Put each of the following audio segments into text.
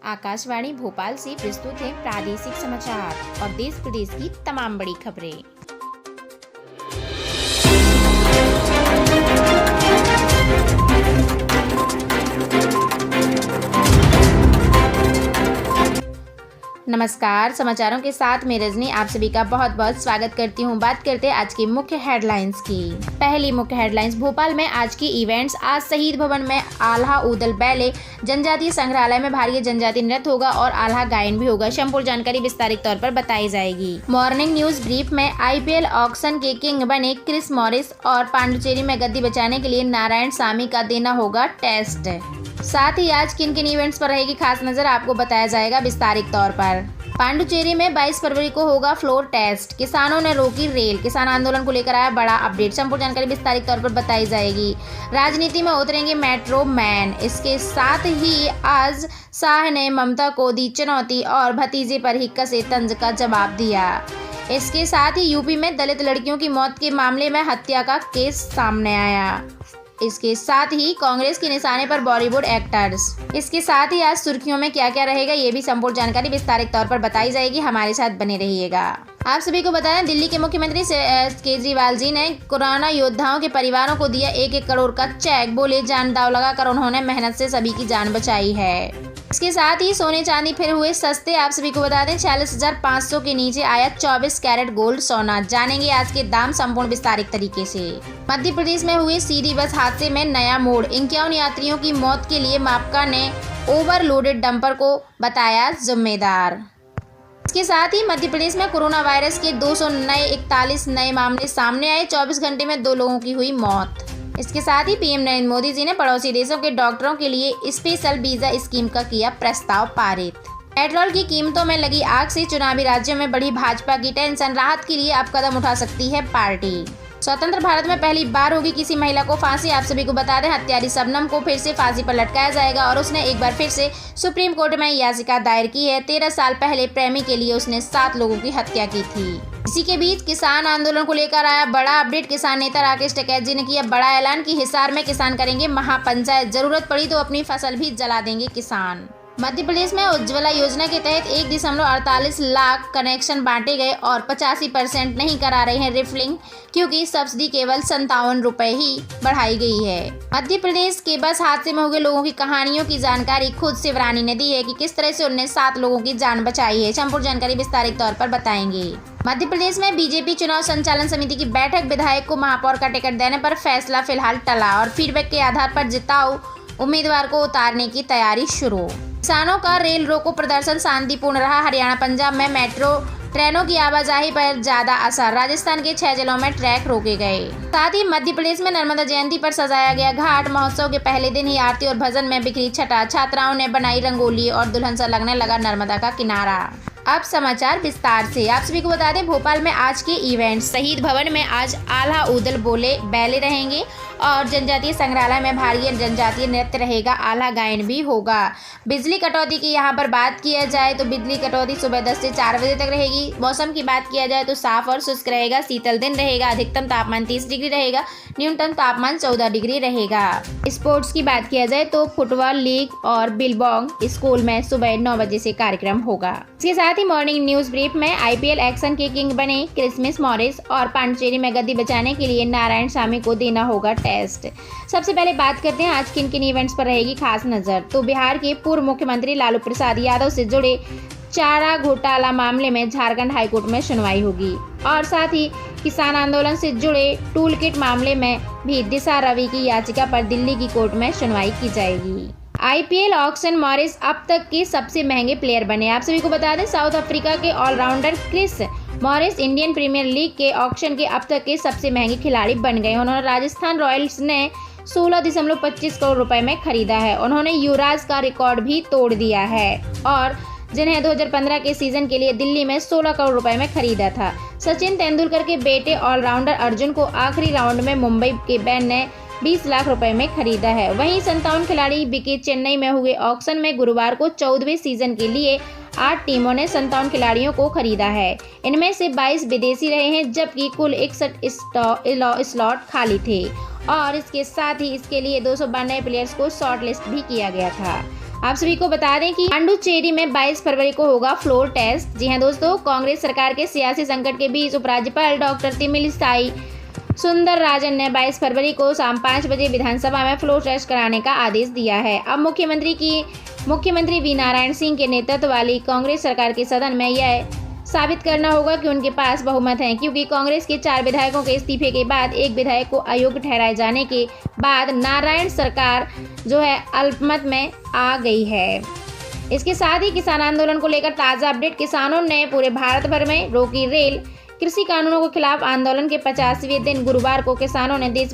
आकाशवाणी भोपाल से प्रस्तुत है प्रादेशिक समाचार और देश प्रदेश की तमाम बड़ी खबरें। नमस्कार, समाचारों के साथ मैं रजनी आप सभी का बहुत बहुत स्वागत करती हूं। बात करते हैं आज की मुख्य हेडलाइंस की। पहली मुख्य हेडलाइंस, भोपाल में आज की इवेंट्स। आज शहीद भवन में आल्हा ऊदल बैले, जनजातीय संग्रहालय में भारतीय जनजातीय नृत्य होगा और आल्हा गायन भी होगा। संपूर्ण जानकारी विस्तारित तौर पर बताई जाएगी। मॉर्निंग न्यूज ब्रीफ में आईपीएल ऑक्शन के किंग बने क्रिस मॉरिस और पांडुचेरी में गद्दी बचाने के लिए नारायण सामी का देना होगा टेस्ट। साथ ही आज किन किन इवेंट्स पर रहेगी खास नजर, आपको बताया जाएगा विस्तारित तौर पर। पांडुचेरी में 22 फरवरी को होगा फ्लोर टेस्ट। किसानों ने रोकी रेल, किसान आंदोलन को लेकर आया बड़ा अपडेट। संपूर्ण जानकारी विस्तारित तौर पर बताई जाएगी। राजनीति में उतरेंगे मेट्रो मैन। इसके साथ ही आज शाह ने ममता को दी चुनौती और भतीजे पर ही कसे तंज का जवाब दिया। इसके साथ ही यूपी में दलित लड़कियों की मौत के मामले में हत्या का केस सामने आया। इसके साथ ही कांग्रेस के निशाने पर बॉलीवुड एक्टर्स। इसके साथ ही आज सुर्खियों में क्या क्या रहेगा, ये भी संपूर्ण जानकारी विस्तारित तौर पर बताई जाएगी। हमारे साथ बने रहिएगा। आप सभी को बताएं, दिल्ली के मुख्यमंत्री केजरीवाल जी ने कोरोना योद्धाओं के परिवारों को दिया 1-1 करोड़ का चेक। बोले, जान दांव लगाकर उन्होंने मेहनत से सभी की जान बचाई है। इसके साथ ही सोने चांदी फिर हुए सस्ते। आप सभी को बता दें, 46,500 के नीचे आया 24 कैरेट गोल्ड सोना। जानेंगे आज के दाम संपूर्ण विस्तारित तरीके से। मध्य प्रदेश में हुए सीधी बस हादसे में नया मोड़। 51 यात्रियों की मौत के लिए मापका ने ओवरलोडेड डंपर को बताया जिम्मेदार। इसके साथ ही मध्य प्रदेश में कोरोना वायरस के 241 नए मामले सामने आए। 24 घंटे में 2 लोगों की हुई मौत। इसके साथ ही पीएम नरेंद्र मोदी जी ने पड़ोसी देशों के डॉक्टरों के लिए स्पेशल वीजा स्कीम का किया प्रस्ताव पारित। पेट्रोल की कीमतों में लगी आग से चुनावी राज्यों में बढ़ी भाजपा की टेंशन। राहत के लिए अब कदम उठा सकती है पार्टी। स्वतंत्र भारत में पहली बार होगी किसी महिला को फांसी। आप सभी को बता दें, हत्यारी शबनम को फिर से फांसी पर लटकाया जाएगा और उसने एक बार फिर से सुप्रीम कोर्ट में याचिका दायर की है। 13 साल पहले प्रेमी के लिए उसने 7 लोगों की हत्या की थी। इसी के बीच किसान आंदोलन को लेकर आया बड़ा अपडेट। किसान नेता राकेश टिकैत जी ने किया बड़ा ऐलान कि हिसार में किसान करेंगे महापंचायत। जरूरत पड़ी तो अपनी फसल भी जला देंगे किसान। मध्य प्रदेश में उज्ज्वला योजना के तहत 1.48 लाख कनेक्शन बांटे गए और 85% नहीं करा रहे हैं रिफिलिंग, क्योंकि सब्सिडी केवल 57 रुपए ही बढ़ाई गई है। मध्य प्रदेश के बस हादसे में हुए लोगों की कहानियों की जानकारी खुद शिवरानी ने दी है कि किस तरह से उन्होंने 7 लोगों की जान बचाई है। संपूर्ण जानकारी विस्तारित तौर पर बताएंगे। मध्य प्रदेश में बीजेपी चुनाव संचालन समिति की बैठक। विधायक को महापौर का टिकट देने पर फैसला फिलहाल टला और फीडबैक के आधार पर जिताऊ उम्मीदवार को उतारने की तैयारी शुरू। किसानों का रेल रोको प्रदर्शन शांतिपूर्ण रहा। हरियाणा पंजाब में मेट्रो ट्रेनों की आवाजाही पर ज्यादा असर। राजस्थान के 6 जिलों में ट्रैक रोके गए। साथ ही मध्य प्रदेश में नर्मदा जयंती पर सजाया गया घाट। महोत्सव के पहले दिन ही आरती और भजन में बिखरी छटा। छात्राओं ने बनाई रंगोली और दुल्हन सा लगने लगा नर्मदा का किनारा। अब समाचार विस्तार से। आप सभी को बता दें, भोपाल में आज के इवेंट्स। शहीद भवन में आज आल्हा ऊदल बैले रहेंगे और जनजातीय संग्रहालय में भारतीय जनजातीय नृत्य रहेगा। आल्हा गायन भी होगा। बिजली कटौती की यहाँ पर बात किया जाए तो बिजली कटौती सुबह 10 से 4 बजे तक रहेगी। मौसम की बात किया जाए तो साफ और शुष्क रहेगा। शीतल दिन रहेगा। अधिकतम तापमान 30 डिग्री रहेगा। न्यूनतम तापमान 14 डिग्री रहेगा। स्पोर्ट्स की बात किया जाए तो फुटबॉल लीग और बिलबॉन्ग स्कूल में सुबह 9 बजे से कार्यक्रम होगा। इसके साथ ही मॉर्निंग न्यूज ब्रीफ में आईपीएल एक्शन के किंग बने क्रिस मॉरिस और पांडुचेरी में गद्दी बचाने के लिए नारायण सामी को देना होगा टेस्ट। सबसे पहले बात करते हैं आज किन किन इवेंट्स पर रहेगी खास नजर। तो बिहार के पूर्व मुख्यमंत्री लालू प्रसाद यादव से जुड़े चारा घोटाला मामले में झारखंड हाईकोर्ट में सुनवाई होगी और साथ ही किसान आंदोलन से जुड़े टूल किट मामले में भी दिशा रवि की याचिका पर दिल्ली की कोर्ट में सुनवाई की जाएगी। आईपीएल ऑक्शन, मॉरिस अब तक के सबसे महंगे प्लेयर बने। आप सभी को बता दें, साउथ अफ्रीका के allrounder Chris Morris Indian Premier League के ऑक्शन के अब तक के सबसे महंगे खिलाड़ी बन गए। उन्होंने राजस्थान रॉयल्स ने 16.25 करोड़ रुपए में खरीदा है। उन्होंने युवराज का रिकॉर्ड भी तोड़ दिया है और जिन्हें 2015 के सीजन के लिए दिल्ली में 16 करोड़ रुपए में खरीदा था। सचिन तेंदुलकर के बेटे ऑलराउंडर अर्जुन को आखिरी राउंड में मुंबई के बैन ने 20 लाख रुपए में खरीदा है। वहीं 57 खिलाड़ी बिके। चेन्नई में हुए ऑक्शन में गुरुवार को 14वें सीजन के लिए 8 टीमों ने 57 खिलाड़ियों को खरीदा है। इनमें से 22 विदेशी रहे हैं, जबकि कुल 61 स्लॉट खाली थे और इसके साथ ही इसके लिए 292 प्लेयर्स को शॉर्ट लिस्ट भी किया गया था। आप सभी को बता दें कि पांडुचेरी में 22 फरवरी को होगा फ्लोर टेस्ट। जी हां दोस्तों, कांग्रेस सरकार के सियासी संकट के बीच उपराज्यपाल डॉक्टर तमिलिसाई सुंदरराजन ने 22 फरवरी को शाम 5 बजे विधानसभा में फ्लोर टेस्ट कराने का आदेश दिया है। अब मुख्यमंत्री वी नारायण सिंह के नेतृत्व वाली कांग्रेस सरकार के सदन में यह साबित करना होगा कि उनके पास बहुमत है, क्योंकि कांग्रेस के 4 विधायकों के इस्तीफे के बाद एक विधायक को अयोग्य ठहराए जाने के बाद नारायण सरकार जो है अल्पमत में आ गई है। इसके साथ ही किसान आंदोलन को लेकर ताज़ा अपडेट। किसानों ने पूरे भारत भर में रोकी रेल। कृषि कानूनों के खिलाफ आंदोलन के 50वें दिन गुरुवार को किसानों ने देश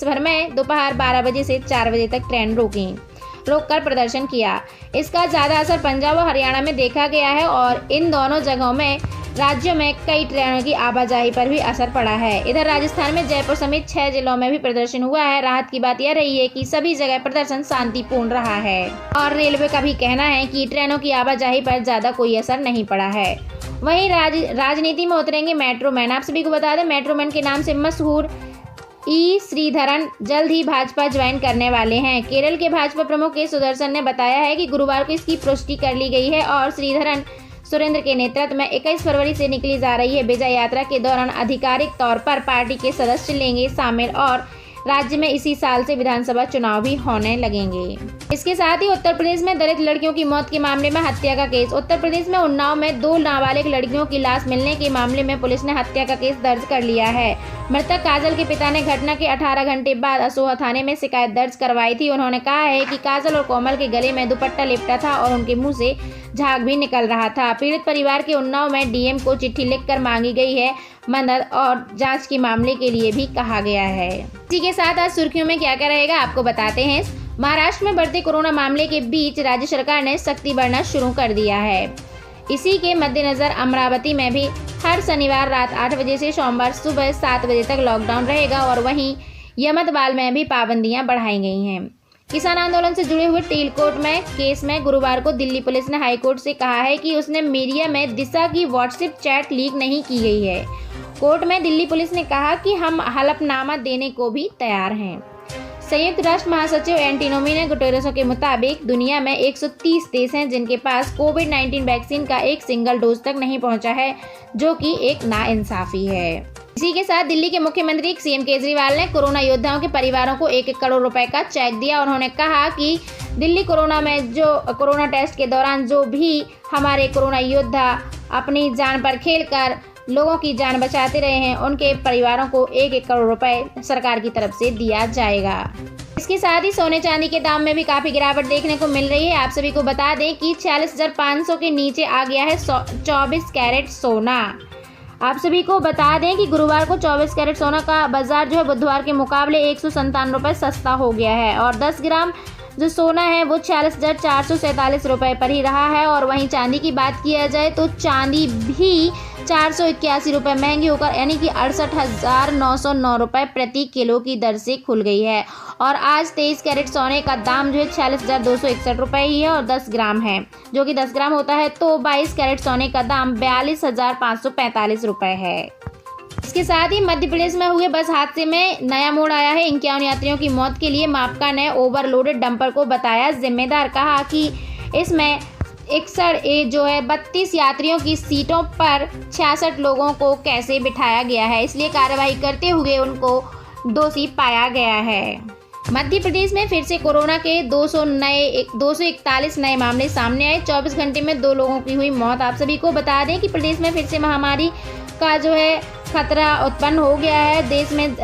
भर में दोपहर 12 बजे से 4 बजे तक ट्रेन रोककर प्रदर्शन किया। इसका ज़्यादा असर पंजाब और हरियाणा में देखा गया है और इन दोनों जगहों में राज्यों में कई ट्रेनों की आवाजाही पर भी असर पड़ा है। इधर राजस्थान में जयपुर समेत 6 जिलों में भी प्रदर्शन हुआ है। राहत की बात यह रही है कि सभी जगह प्रदर्शन शांतिपूर्ण रहा है और रेलवे का भी कहना है कि ट्रेनों की आवाजाही पर ज़्यादा कोई असर नहीं पड़ा है। वहीं राजनीति में उतरेंगे मेट्रो मैन। आप सभी को बता दें, मेट्रो मैन के नाम से मशहूर ई श्रीधरन जल्द ही भाजपा ज्वाइन करने वाले हैं। केरल के भाजपा प्रमुख के सुदर्शन ने बताया है कि गुरुवार को इसकी पुष्टि कर ली गई है और श्रीधरन सुरेंद्र के नेतृत्व में 21 फरवरी से निकली जा रही है विजय यात्रा के दौरान आधिकारिक तौर पर पार्टी के सदस्य लेंगे शामिल और राज्य में इसी साल से विधानसभा चुनाव भी होने लगेंगे। इसके साथ ही उत्तर प्रदेश में दलित लड़कियों की मौत के मामले में हत्या का केस। उत्तर प्रदेश में उन्नाव में 2 नाबालिग लड़कियों की लाश मिलने के मामले में पुलिस ने हत्या का केस दर्ज कर लिया है। मृतक काजल के पिता ने घटना के 18 घंटे बाद असोहा थाने में शिकायत दर्ज करवाई थी। उन्होंने कहा है कि काजल और कोमल के गले में दुपट्टा लिपटा था और उनके मुंह से झाग भी निकल रहा था। पीड़ित परिवार के उन्नाव में डीएम को चिट्ठी लिखकर मांगी गई है मदद और जांच के मामले के लिए भी कहा गया है। इसी के साथ आज सुर्खियों में क्या क्या रहेगा आपको बताते हैं। महाराष्ट्र में बढ़ते कोरोना मामले के बीच राज्य सरकार ने सख्ती बढ़ाना शुरू कर दिया है। इसी के मद्देनजर अमरावती में भी हर शनिवार रात 8 बजे से सोमवार सुबह 7 बजे तक लॉकडाउन रहेगा और वहीं यमतवाल में भी पाबंदियां बढ़ाई गई हैं। किसान आंदोलन से जुड़े हुए टेलकोट में केस में गुरुवार को दिल्ली पुलिस ने हाईकोर्ट से कहा है कि उसने मीडिया में दिशा की व्हाट्सएप चैट लीक नहीं की गई है। कोर्ट में दिल्ली पुलिस ने कहा कि हम हलफनामा देने को भी तैयार हैं। संयुक्त राष्ट्र महासचिव एंटोनियो गुटेरेस के मुताबिक दुनिया में 130 देश हैं जिनके पास कोविड-19 वैक्सीन का एक सिंगल डोज तक नहीं पहुंचा है, जो कि एक नाइंसाफी है। इसी के साथ दिल्ली के मुख्यमंत्री सीएम केजरीवाल ने कोरोना योद्धाओं के परिवारों को 1-1 करोड़ रुपए का चेक दिया। उन्होंने कहा कि दिल्ली कोरोना टेस्ट के दौरान जो भी हमारे कोरोना योद्धा अपनी जान पर खेलकर लोगों की जान बचाते रहे हैं, उनके परिवारों को 1-1 करोड़ रुपए सरकार की तरफ से दिया जाएगा। इसके साथ ही सोने चांदी के दाम में भी काफी गिरावट देखने को मिल रही है। आप सभी को बता दें कि 46,500 के नीचे आ गया है 24 कैरेट सोना। आप सभी को बता दें कि गुरुवार को 24 कैरेट सोना का बाजार जो है बुधवार के मुकाबले 157 रुपये सस्ता हो गया है और 10 ग्राम जो सोना है वो 46,447 रुपये पर ही रहा है। और वहीं चांदी की बात किया जाए तो चांदी भी 481 रुपये महंगी होकर यानी कि 68,909 रुपये प्रति किलो की दर से खुल गई है और आज 23 कैरेट सोने का दाम जो है 46,261 रुपये ही है और 10 ग्राम है, जो कि 10 ग्राम होता है तो 22 कैरेट सोने का दाम 42,545 रुपये है। इसके साथ ही मध्य प्रदेश में हुए बस हादसे में नया मोड़ आया है। 51 यात्रियों की मौत के लिए मापका ने ओवरलोडेड डंपर को बताया जिम्मेदार। कहा कि इसमें 32 यात्रियों की सीटों पर 66 लोगों को कैसे बिठाया गया है, इसलिए कार्रवाई करते हुए उनको दोषी पाया गया है। मध्य प्रदेश में फिर से कोरोना के 241 नए मामले सामने आए। 24 घंटे में 2 लोगों की हुई मौत। आप सभी को बता दें कि प्रदेश में फिर से महामारी का जो है खतरा उत्पन्न हो गया है।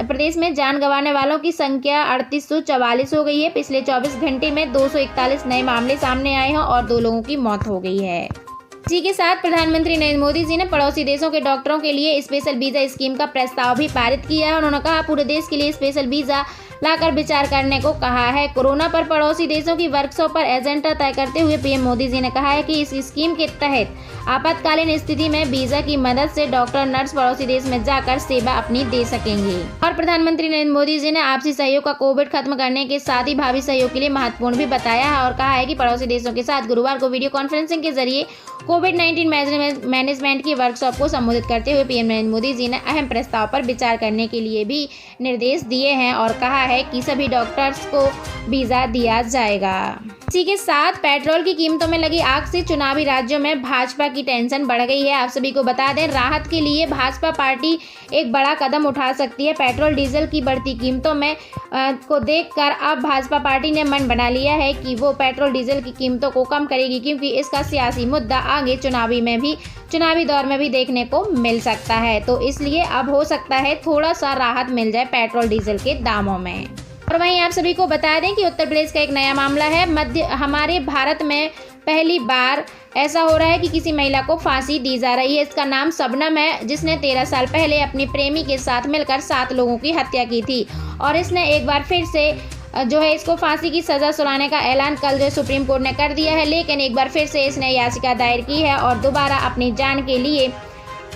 प्रदेश में जान गंवाने वालों की संख्या 3844 हो गई है। पिछले 24 घंटे में 241 नए मामले सामने आए हैं और 2 लोगों की मौत हो गई है। इसी के साथ प्रधानमंत्री नरेंद्र मोदी जी ने पड़ोसी देशों के डॉक्टरों के लिए स्पेशल वीजा स्कीम का प्रस्ताव भी पारित किया है। उन्होंने कहा पूरे देश के लिए स्पेशल वीजा लाकर विचार करने को कहा है। कोरोना पर पड़ोसी देशों की वर्कशॉप पर एजेंडा तय करते हुए पीएम मोदी जी ने कहा है कि इस स्कीम के तहत आपातकालीन स्थिति में वीजा की मदद से डॉक्टर नर्स पड़ोसी देश में जाकर सेवा अपनी दे सकेंगे। और प्रधानमंत्री नरेंद्र मोदी जी ने आपसी सहयोग का कोविड खत्म करने के साथ ही भावी सहयोग के लिए महत्वपूर्ण भी बताया है और कहा है कि पड़ोसी देशों के साथ गुरुवार को वीडियो कॉन्फ्रेंसिंग के जरिए कोविड-19 मैनेजमेंट की वर्कशॉप को संबोधित करते हुए पीएम नरेंद्र मोदी जी ने अहम प्रस्ताव पर विचार करने के लिए भी निर्देश दिए हैं और कहा है कि सभी डॉक्टर्स को वीज़ा दिया जाएगा। इसी के साथ पेट्रोल की कीमतों में लगी आग से चुनावी राज्यों में भाजपा की टेंशन बढ़ गई है। आप सभी को बता दें, राहत के लिए भाजपा पार्टी एक बड़ा कदम उठा सकती है। पेट्रोल डीजल की बढ़ती कीमतों में को देखकर अब भाजपा पार्टी ने मन बना लिया है कि वो पेट्रोल डीजल की कीमतों को कम करेगी, क्योंकि इसका सियासी मुद्दा आगे चुनावी दौर में भी देखने को मिल सकता है। तो इसलिए अब हो सकता है थोड़ा सा राहत मिल जाए पेट्रोल डीजल के दामों में। और वहीं आप सभी को बता दें कि उत्तर प्रदेश का एक नया मामला है। हमारे भारत में पहली बार ऐसा हो रहा है कि किसी महिला को फांसी दी जा रही है। इसका नाम शबनम है, जिसने 13 साल पहले अपने प्रेमी के साथ मिलकर 7 लोगों की हत्या की थी और इसने एक बार फिर से जो है इसको फांसी की सज़ा सुनाने का ऐलान कल जो सुप्रीम कोर्ट ने कर दिया है। लेकिन एक बार फिर से इसने याचिका दायर की है और दोबारा अपनी जान के लिए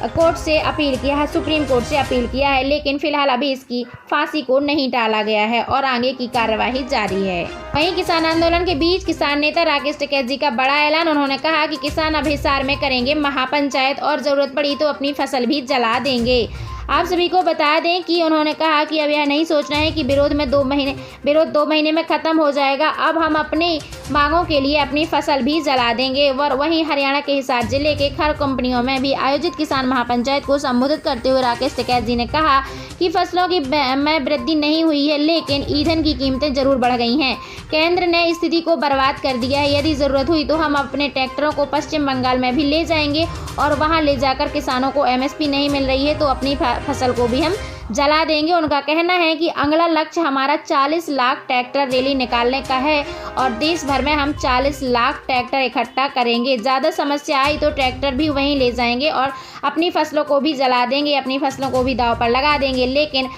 कोर्ट से अपील किया है, सुप्रीम कोर्ट से अपील किया है। लेकिन फिलहाल अभी इसकी फांसी को नहीं टाला गया है और आगे की कार्यवाही जारी है। वहीं किसान आंदोलन के बीच किसान नेता राकेश टिकैत जी का बड़ा ऐलान। उन्होंने कहा कि किसान अब हिसार में करेंगे महापंचायत और जरूरत पड़ी तो अपनी फसल भी जला देंगे। आप सभी को बता दें कि उन्होंने कहा कि अब यह नहीं सोचना है कि विरोध 2 महीने में खत्म हो जाएगा। अब हम अपनी मांगों के लिए अपनी फसल भी जला देंगे। और वहीं हरियाणा के हिसार जिले के खर कंपनियों में भी आयोजित किसान महापंचायत को संबोधित करते हुए राकेश टिकैत जी ने कहा कि फसलों की में वृद्धि नहीं हुई है, लेकिन ईंधन की कीमतें जरूर बढ़ गई हैं। केंद्र ने स्थिति को बर्बाद कर दिया है। यदि जरूरत हुई तो हम अपने ट्रैक्टरों को पश्चिम बंगाल में भी ले जाएंगे और वहां ले जाकर किसानों को MSP नहीं मिल रही है तो अपनी फसल को भी हम जला देंगे। उनका कहना है कि अगला लक्ष्य हमारा 40 लाख ट्रैक्टर रैली निकालने का है और देश भर में हम 40 लाख ट्रैक्टर इकट्ठा करेंगे। ज़्यादा समस्या आई तो ट्रैक्टर भी वहीं ले जाएंगे और अपनी फसलों को भी जला देंगे, अपनी फसलों को भी दांव पर लगा देंगे। लेकिन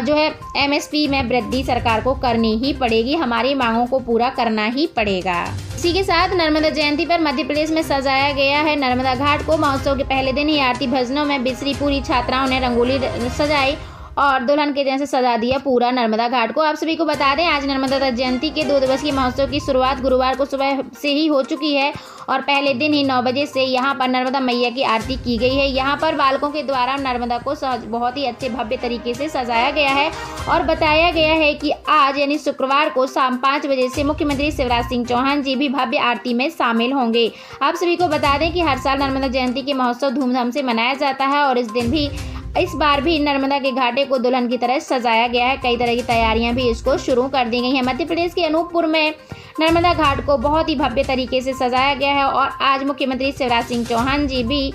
जो है MSP में वृद्धि सरकार को करनी ही पड़ेगी, हमारी मांगों को पूरा करना ही पड़ेगा। इसी के साथ नर्मदा जयंती पर मध्य प्रदेश में सजाया गया है नर्मदा घाट को। महोत्सव के पहले दिन ही आरती भजनों में बिसरी पूरी छात्राओं ने रंगोली सजाई और दुल्हन के जैसे सजा दिया पूरा नर्मदा घाट को। आप सभी को बता दें, आज नर्मदा जयंती के 2 दिवसीय महोत्सव की शुरुआत गुरुवार को सुबह से ही हो चुकी है और पहले दिन ही 9 बजे से यहाँ पर नर्मदा मैया की आरती की गई है। यहाँ पर बालकों के द्वारा नर्मदा को बहुत ही अच्छे भव्य तरीके से सजाया गया है और बताया गया है कि आज यानी शुक्रवार को शाम 5 बजे से मुख्यमंत्री शिवराज सिंह चौहान जी भी भव्य आरती में शामिल होंगे। आप सभी को बता दें कि हर साल नर्मदा जयंती के महोत्सव धूमधाम से मनाया जाता है और इस बार भी नर्मदा के घाटे को दुल्हन की तरह सजाया गया है। कई तरह की तैयारियां भी इसको शुरू कर दी गई हैं। मध्य प्रदेश के अनूपपुर में नर्मदा घाट को बहुत ही भव्य तरीके से सजाया गया है और आज मुख्यमंत्री शिवराज सिंह चौहान जी भी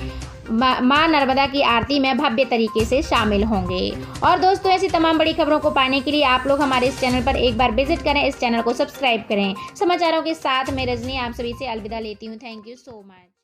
मां नर्मदा की आरती में भव्य तरीके से शामिल होंगे। और दोस्तों, ऐसी तमाम बड़ी खबरों को पाने के लिए आप लोग हमारे इस चैनल पर एक बार विजिट करें, इस चैनल को सब्सक्राइब करें। समाचारों के साथ मैं रजनी आप सभी से अलविदा लेती हूँ। Thank you so much.